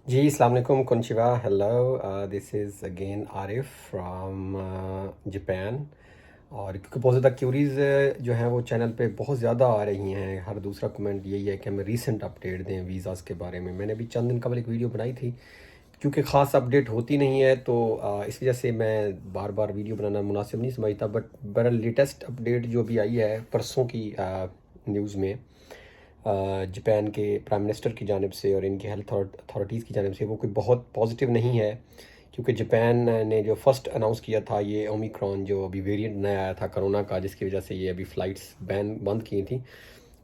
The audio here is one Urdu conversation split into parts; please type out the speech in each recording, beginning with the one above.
جی السلام علیکم کنچیوا hello this is again Arif from Japan. اور کیونکہ بہت زیادہ کیوریز جو ہیں وہ چینل پہ بہت زیادہ آ رہی ہیں. ہر دوسرا کمنٹ یہی ہے کہ ہمیں ریسنٹ اپڈیٹ دیں ویزاز کے بارے میں. میں نے ابھی چند دن قبل ایک ویڈیو بنائی تھی، کیونکہ خاص اپڈیٹ ہوتی نہیں ہے تو اس وجہ سے میں بار بار ویڈیو بنانا مناسب نہیں سمجھتا. بٹ بہرحال لیٹسٹ اپڈیٹ جو بھی آئی ہے پرسوں کی نیوز میں، جاپان کے پرائم منسٹر کی جانب سے اور ان کے ہیلتھ اتھارٹیز کی جانب سے، وہ کوئی بہت پازیٹیو نہیں ہے. کیونکہ جاپان نے جو فرسٹ اناؤنس کیا تھا یہ اومیکرون جو ابھی ویریئنٹ نیا آیا تھا کرونا کا، جس کی وجہ سے یہ ابھی فلائٹس بند کی تھیں،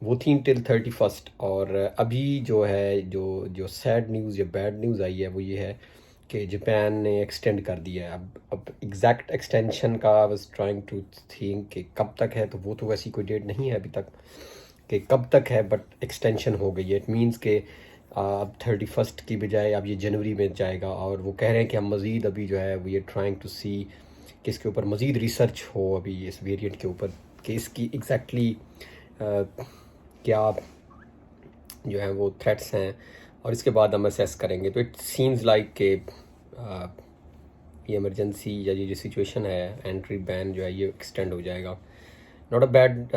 وہ تھیں ٹل 31. اور ابھی جو ہے جو سیڈ نیوز یا بیڈ نیوز آئی ہے وہ یہ ہے کہ جاپان نے ایکسٹینڈ کر دیا ہے. اب ایگزیکٹ ایکسٹینشن کا واز ٹرائنگ ٹو تھنک کہ کب تک ہے، تو وہ تو ویسی کوئی ڈیٹ نہیں ہے ابھی تک کہ کب تک ہے، بٹ ایکسٹینشن ہو گئی ہے. اٹ مینس کہ اب 31 کی بجائے اب یہ جنوری میں جائے گا. اور وہ کہہ رہے ہیں کہ ہم مزید ابھی جو ہے وی آر ٹرائنگ ٹو سی کہ اس کے اوپر مزید ریسرچ ہو ابھی اس ویریئنٹ کے اوپر، کہ اس کی ایگزیکٹلی کیا جو ہیں وہ تھریٹس ہیں، اور اس کے بعد ہم اسیس کریں گے. تو اٹ سیمز لائک کہ یہ ایمرجنسی یا یہ جو سچویشن ہے انٹری بین جو ہے یہ ایکسٹینڈ ہو جائے گا. Not a bad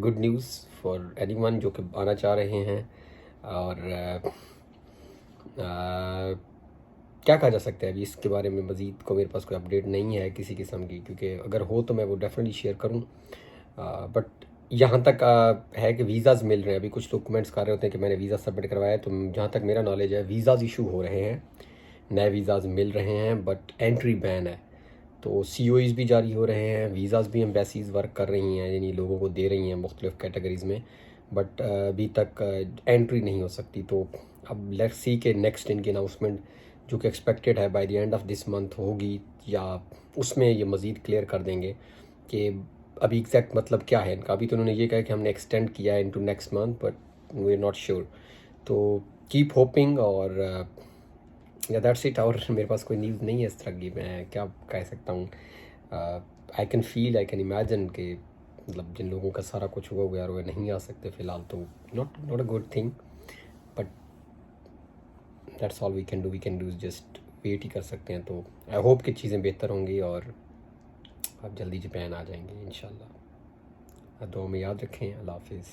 good news for anyone جو کہ آنا چاہ رہے ہیں. اور کیا کہا جا سکتا ہے ابھی اس کے بارے میں مزید کو میرے پاس کوئی اپڈیٹ نہیں ہے کسی قسم کی، کیونکہ اگر ہو تو میں وہ ڈیفینیٹلی شیئر کروں. بٹ یہاں تک ہے کہ ویزاز مل رہے ہیں. ابھی کچھ لوگ کمنٹس کر رہے ہوتے ہیں کہ میں نے ویزا سبمٹ کروایا ہے، تو جہاں تک میرا نالج ہے ویزاز ایشو ہو رہے ہیں، نئے ویزاز مل رہے ہیں، بٹ انٹری بین ہے. تو سی او ایز بھی جاری ہو رہے ہیں، ویزاز بھی ایمبیسیز ورک کر رہی ہیں، یعنی لوگوں کو دے رہی ہیں مختلف کیٹیگریز میں، بٹ ابھی تک انٹری نہیں ہو سکتی. تو اب لیٹس سی کہ نیکسٹ ان کی اناؤنسمنٹ جو کہ ایکسپیکٹڈ ہے by the end of this month ہوگی، یا اس میں یہ مزید کلیئر کر دیں گے کہ ابھی ایگزیکٹ مطلب کیا ہے ان کا. ابھی تو انہوں نے یہ کہا کہ ہم نے ایکسٹینڈ کیا ہے into next month, but we are not sure. تو کیپ ہوپنگ. اور یا دیٹس اٹ. اور میرے پاس کوئی نیوز نہیں ہے اس طرح کی. میں کیا کہہ سکتا ہوں، I can feel, I can imagine کہ مطلب جن لوگوں کا سارا کچھ ہوا ہوا ہے اور وہ نہیں آ سکتے فی الحال، تو not a good thing. But that's all we can do just wait ہی کر سکتے ہیں. تو آئی ہوپ کہ چیزیں بہتر ہوں گی اور آپ جلدی جاپان آ جائیں گے انشاءاللہ. دعاؤں میں یاد رکھیں. اللہ حافظ.